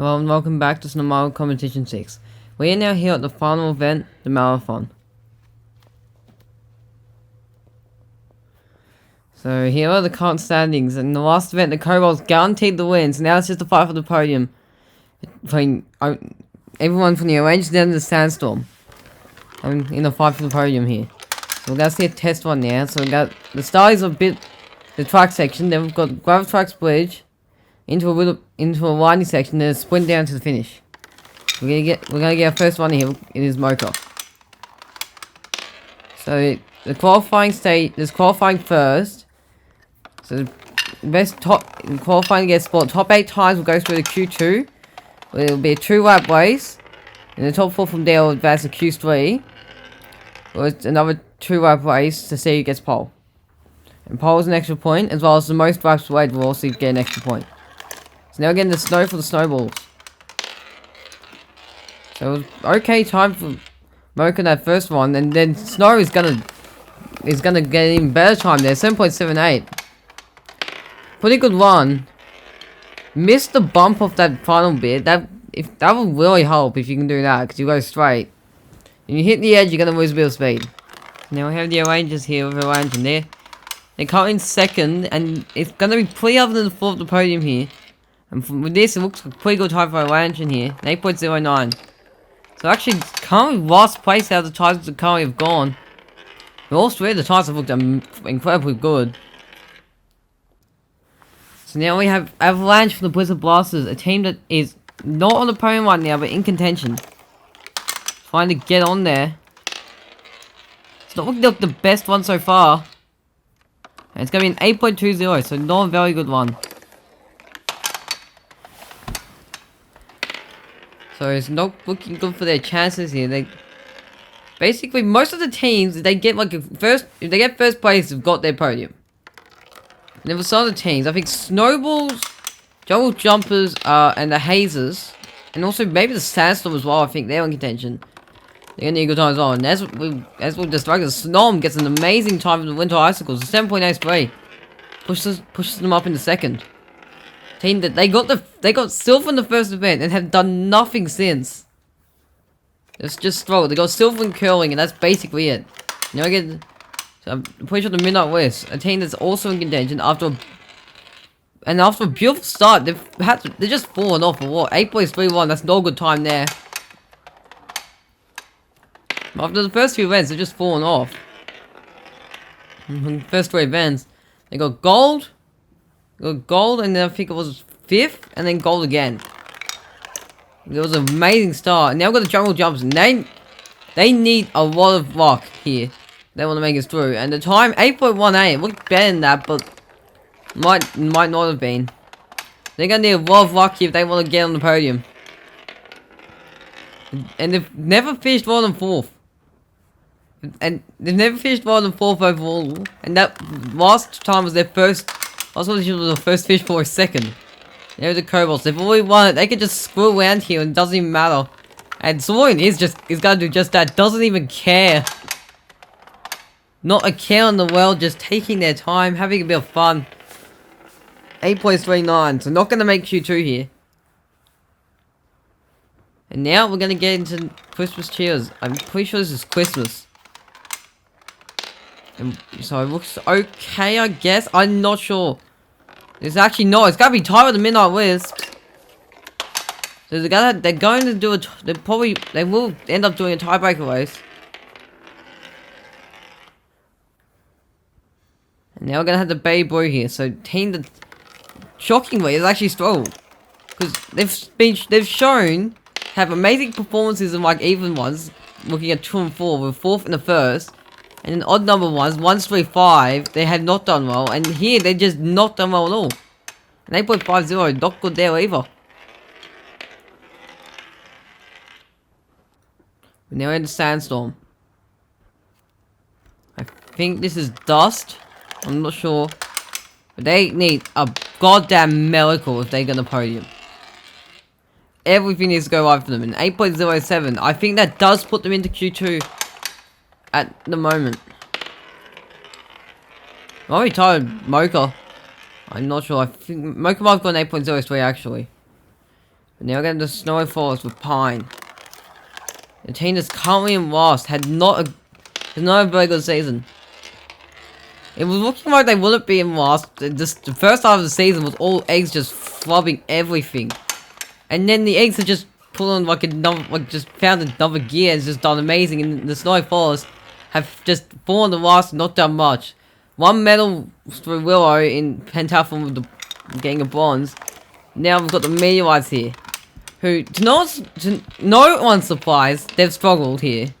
Hello and welcome back to Snom Competition 6. We are now here at the final event, the Marathon. So here are the current standings. In the last event, the Kobolds guaranteed the wins. Now it's just a fight for the podium. Playing everyone from the Orange down to the Sandstorm. In a fight for the podium here. So we're going to see a test one now. So we got the start is a bit the track section. Then we've got Gravitrax Bridge into a winding section, then a sprint down to the finish. We're gonna get our first one here. It is Mocha. So the qualifying state, there's qualifying first. So the best qualifying to get spot top 8 times will go through the Q2. Where it will be a 2-lap race. And the top 4 from there will advance to Q3. With another 2-lap race to see who gets pole. And pole is an extra point, as well as the most laps away will also get an extra point. So now again the snow for the snowballs. So it was okay time for Mocha that first one, and then Snow is gonna get an even better time there, 7.78. Pretty good one. Missed the bump off that final bit. That would really help if you can do that, because you go straight. When you hit the edge, you're gonna lose a bit of speed. Now we have the Rangers here with a Ranger there. They come in second, and it's gonna be pretty other than the fourth of the podium here. And with this, it looks like a pretty good time for a Lantern here. 8.09. So actually, currently last place out of the tires that currently have gone. But all three of the tires have looked incredibly good. So now we have Avalanche from the Blizzard Blasters, a team that is not on the podium right now, but in contention. Trying to get on there. It's not looking like the best one so far. And it's going to be an 8.20, so not a very good one. So it's not looking good for their chances here. They basically, most of the teams, if they get first place, have got their podium. And then for some of the teams, I think Snowballs, Jungle Jumpers, and the Hazers, and also maybe the Sandstorm as well, I think they're in contention. They're gonna need a good time as well. And as we just like, Snom gets an amazing time for the Winter Icicles, 7.83. Pushes them up in the second. Team that they got silver in the first event and have done nothing since. It's just struggled. They got silver in curling and that's basically it. Now again, so I'm pretty sure the Midnight West, a team that's also in contention after a beautiful start, they're just falling off for what? 8.31, that's no good time there. After the first few events, they're just falling off. First 3 events, they got gold. Gold, and then I think it was 5th, and then gold again. It was an amazing start. Now we've got the jungle jumps, and they need a lot of luck here. They want to make it through, and the time 8.18 looked better than that, but might not have been. They're gonna need a lot of luck here if they want to get on the podium. And they've never finished more than 4th. And they've never finished more than 4th overall, and that last time was their first. Also, this was the first fish for a second. There's the Kobolds. They've already won it. They can just screw around here and it doesn't even matter. And Sorin is gonna do just that. Doesn't even care. Not a care in the world. Just taking their time, having a bit of fun. 8.39. So not gonna make Q2 here. And now we're gonna get into Christmas cheers. I'm pretty sure this is Christmas. And so it looks okay, I guess. I'm not sure. It's actually not. It's gotta be tied with the Midnight Wisp. So they're going to do they will end up doing a tiebreaker race. And now we're gonna have the Bay Boy here. So team that shockingly is actually struggled. Because they've shown to have amazing performances in like even ones. Looking at 2 and 4 with 4th in the first. And in odd number ones, 1, 3, 5, they have not done well. And here, they just not done well at all. And 8.50, not good there either. But now we're in the Sandstorm. I think this is Dust. I'm not sure. But they need a goddamn miracle if they get the podium. Everything needs to go right for them. And 8.07, I think that does put them into Q2. At the moment. I'm already tired Mocha. I'm not sure. I think Mocha might have gone 8.03 actually. But now we're getting the Snowy Forest with Pine. The team that's currently in last had not a very good season. It was looking like they wouldn't be in last. Just the first half of the season was all eggs just flubbing everything. And then the eggs have just put on like another, like just found another gear and just done amazing. And the Snowy Forest have just fallen the last and not done much. One medal for Willow in pentathlon with the getting a bronze. Now we've got the Meteorites here, who to no one's surprise they've struggled here.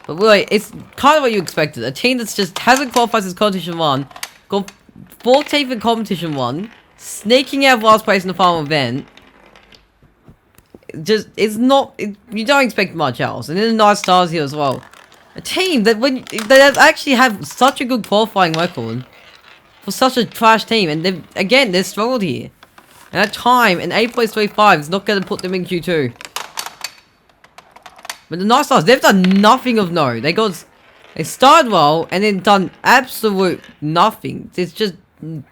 But really, it's kind of what you expected. A team that's just hasn't qualified since competition 1, got 14th in competition 1, sneaking out of last place in the final event. It's not. You don't expect much else. And then the nice stars here as well. A team that they actually have such a good qualifying record for such a trash team, and they've struggled here. And at time, an 8.35 is not going to put them in Q2. But the Night Stars, they've done nothing of note. They started well and then done absolute nothing. It's just you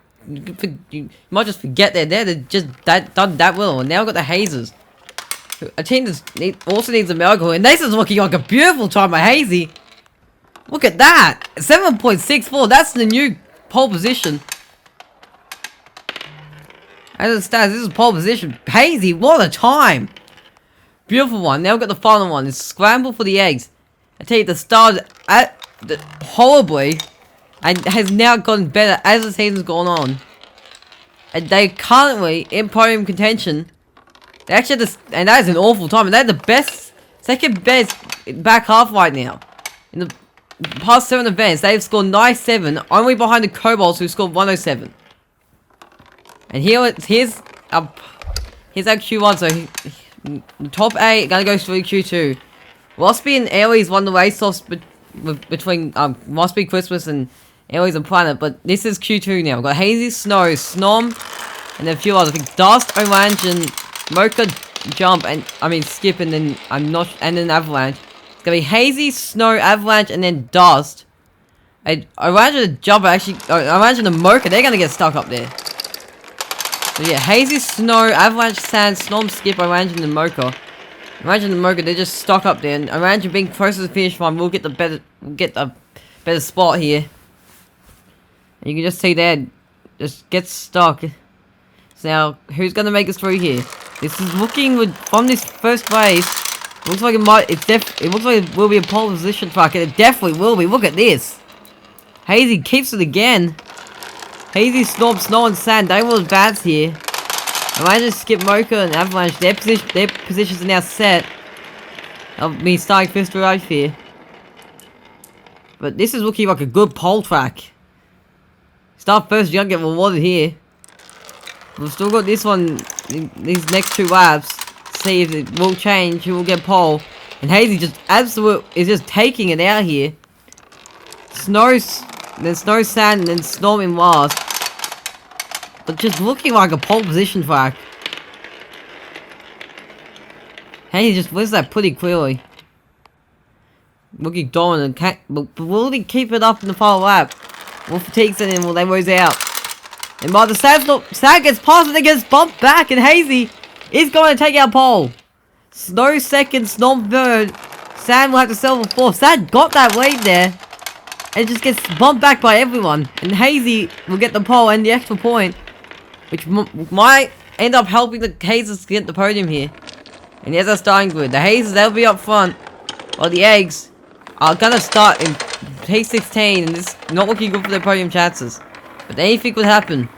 might just forget they're there. They just done that well, and now we've got the Hazers. A team that also needs a miracle, and this is looking like a beautiful time by Hazy. Look at that! 7.64, that's the new pole position. As it stands, this is pole position. Hazy, what a time! Beautiful one. Now we've got the final one. It's scramble for the eggs. I tell you, the stars horribly, and has now gotten better as the season's gone on. And they currently in podium contention. They actually had this, and that is an awful time. And they're the second best back half right now. In the past 7 events, they've scored 97, only behind the Kobolds who scored 107. And here's our Q1. So top 8 gonna go through Q2. Waspy and Aries won the race-offs between Waspy, Christmas, and Aries and Planet. But this is Q2 now. We've got Hazy, Snow, Snom, and then a few others. I think Dust, Orange, and Mocha Jump, and Skip, and then and then Avalanche. It's gonna be Hazy, Snow, Avalanche, and then Dust. And Orange and the Jump Orange and the Mocha, they're gonna get stuck up there. So yeah, Hazy, Snow, Avalanche, Sand, Snom, Skip, Orange, and the Mocha. Orange and the Mocha, they're just stuck up there, and Orange being close to the finish line, we'll get the better spot here. And you can just see there, just get stuck. So now, who's gonna make us through here? This is looking from this first race. Looks like it looks like it will be a pole position track, and it definitely will be. Look at this. Hazy keeps it again. Hazy, Snob, Snow, and Sand, they will advance here. Imagine Skip, Mocha, and Avalanche, their positions are now set. I'll be starting 5th through 8th here. But this is looking like a good pole track. Start first, you don't get rewarded here. We've still got this one, these next 2 laps. See if it will change, who will get pole. And Hazy is just taking it out here. Then Snow, Sand, and then Storm in last. But just looking like a pole position track. Hazy just wins that pretty clearly. Looking dominant, but will he keep it up in the final lap? Will fatigues it in, will they lose out? And by the Sand gets past and it gets bumped back, and Hazy is going to take out pole. Snow second, Snom third. Sand will have to settle for 4th. Sand got that lead there. And it just gets bumped back by everyone. And Hazy will get the pole and the extra point, which might end up helping the Hazers get the podium here. And here's our starting grid. The Hazers, they'll be up front, while the Eggs are gonna start in P16, and this is not looking good for their podium chances. But anything could happen.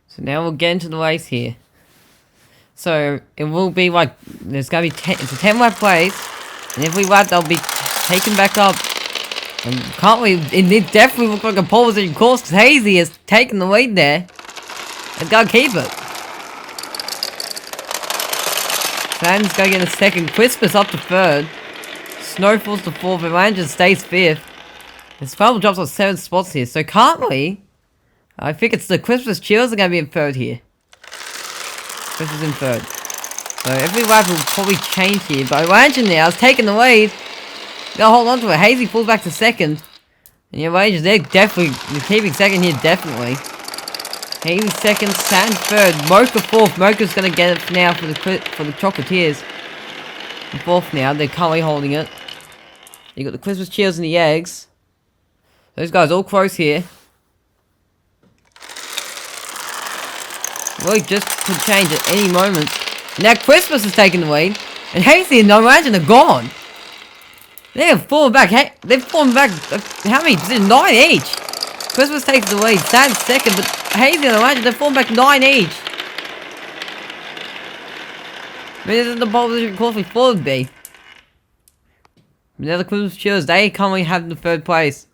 So now we'll get into the race here. So it will be like, there's gonna be it's a 10-lap race, and every lap they'll be taken back up. And it definitely looks like a pole position course, because Hazy has taken the lead there. And gotta keep it. Sand's gonna get a 2nd, Christmas up to 3rd. Snow falls to 4th, and Ranger stays 5th. His final drops on 7 spots here, so currently, I think it's the Christmas Cheers are gonna be in 3rd here. Christmas in 3rd. So every lap will probably change here, but Ranger now is taking the lead. Gotta hold on to it. Hazy falls back to 2nd. And your Rangers, they're keeping 2nd here, definitely. Hazy second, Sand third, Mocha fourth. Mocha's gonna get it now for the Chocolatiers. And fourth now, they're currently holding it. You got the Christmas cheers and the eggs. Those guys all close here. Really just could change at any moment. Now Christmas is taking the lead. And Hazy and Imagine are gone. They're falling back. They've fallen back. How many? 9 each. Christmas takes the lead. Sand's second, but Hazy and Imagine, they're falling back 9 each. I mean, this is the position call for would be. Now the Christmas cheers, they currently have the third place.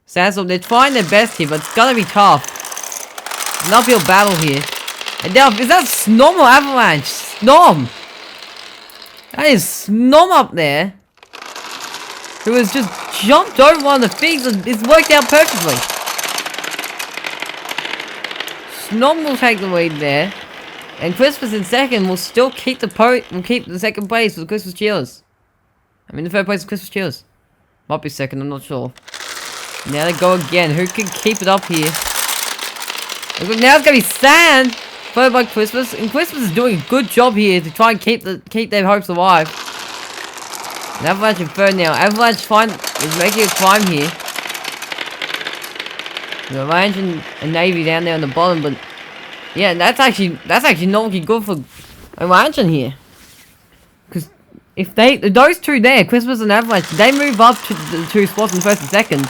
Sandstorm, they're trying their best here, but it's gonna be tough. An uphill battle here. And now, is that Snom or Avalanche? Snom! That is Snom up there. Who has just jumped over one of the things and it's worked out perfectly. Snom will take the lead there. And Christmas in second will still keep the second place for the Christmas cheers. I mean the third place is Christmas cheers. Might be second, I'm not sure. Now they go again. Who can keep it up here? Now it's gonna be Sand, followed by Christmas, and Christmas is doing a good job here to try and keep their hopes alive. And Avalanche in third now. Avalanche is making a climb here. The Avalanche and Navy down there on the bottom, but yeah, that's actually not looking good for Avalanche in here. Because if those two there, Christmas and Avalanche, they move up to the 2 spots in first and second.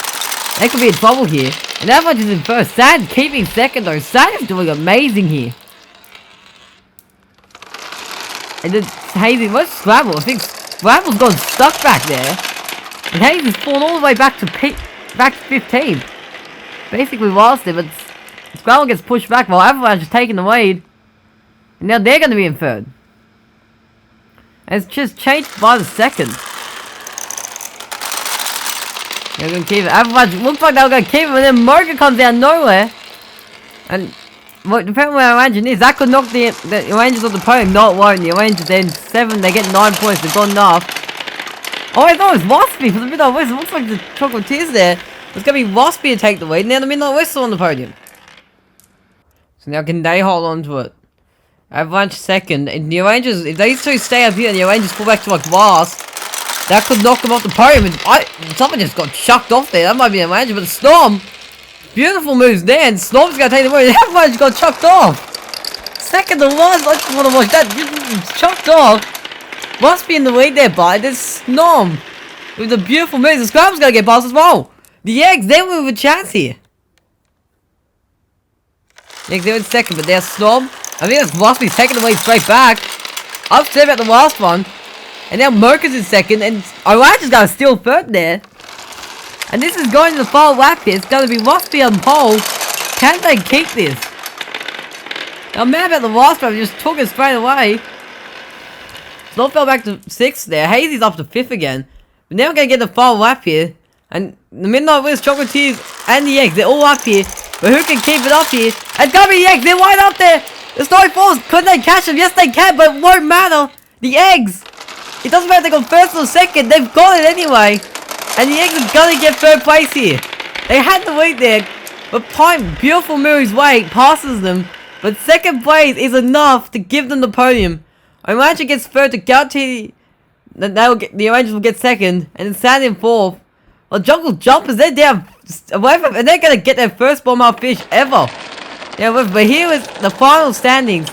They could be in trouble here. And Avalanche is in first. Sad keeping second though. Sad is doing amazing here. And then Hazy, where's Scrabble? I think Scrabble's gone stuck back there. And Hazy's fallen all the way back to 15. Basically lost it, but Scrabble gets pushed back while Avalanche is taking the lead. And now they're going to be in third. And it's just changed by the second. They're going to keep it. Avalanche looks like they're going to keep it, but then Mocha comes out of nowhere. And depending on where Avalanche is, that could knock the Rangers off the podium. No, it won't. The Rangers then 7, they get 9 points. They've got enough. Oh, I thought it was Waspy for the Midnight West. It looks like the Chocolatiers there. It's going to be Waspy to take the lead. Now the Midnight West are on the podium. So now can they hold on to it? Avalanche second. And the Rangers, if these two stay up here and the Rangers fall back to like last, that could knock them off the podium. And someone just got chucked off there. That might be a Ranger, but Snom, beautiful moves there. And Snom's going to take the lead. Avalanche got chucked off. Second to last. I just want to watch that. Chucked off. Must be in the lead there, but there's Snom with the beautiful moves. The Scrab's going to get past as well. The Eggs, they will have a chance here. The Eggs, they're in second, but there's Snom. I think that's Must be taking the lead straight back. Upset about the last one. And now Mocha's in second, and Avalanche is going to steal third there. And this is going to the final lap here. It's going to be Waspy on pole. Can they keep this? I'm mad about the last one. Just took it straight away. Snom fell back to 6th there. Hazy's up to 5th again. But now we're going to get the final lap here. And the Midnight West, Chocolatiers, and the Eggs, they're all up here. But who can keep it up here? It's going to be the Eggs. They're wide up there. The story falls. Could they catch them? Yes, they can, but it won't matter. The Eggs. It doesn't matter if they got first or second. They've got it anyway. And the Eggs are going to get third place here. They had to wait there. But Pine, beautiful moves way, passes them. But second place is enough to give them the podium. Imagine gets third to guarantee that the Rangers will get second. And then Sand in fourth. Well, Jungle Jumpers, they're down away from, and they're going to get their first Bomber fish ever. Yeah, but here is the final standings.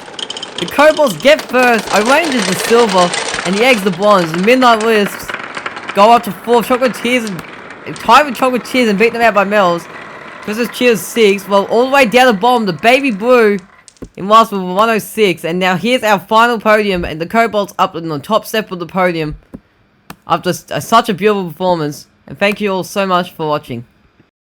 The Kobolds get first, Rangers the silver, and the Eggs the bronze. The Midnight Wisps go up to 4th. Chocolatiers and tie with Chocolatiers and beat them out by medals. Christmas Cheers 6. Well, all the way down the bottom, the Baby Blue in last with 106. And now here's our final podium, and the Kobolds up on the top step of the podium after such a beautiful performance. And thank you all so much for watching.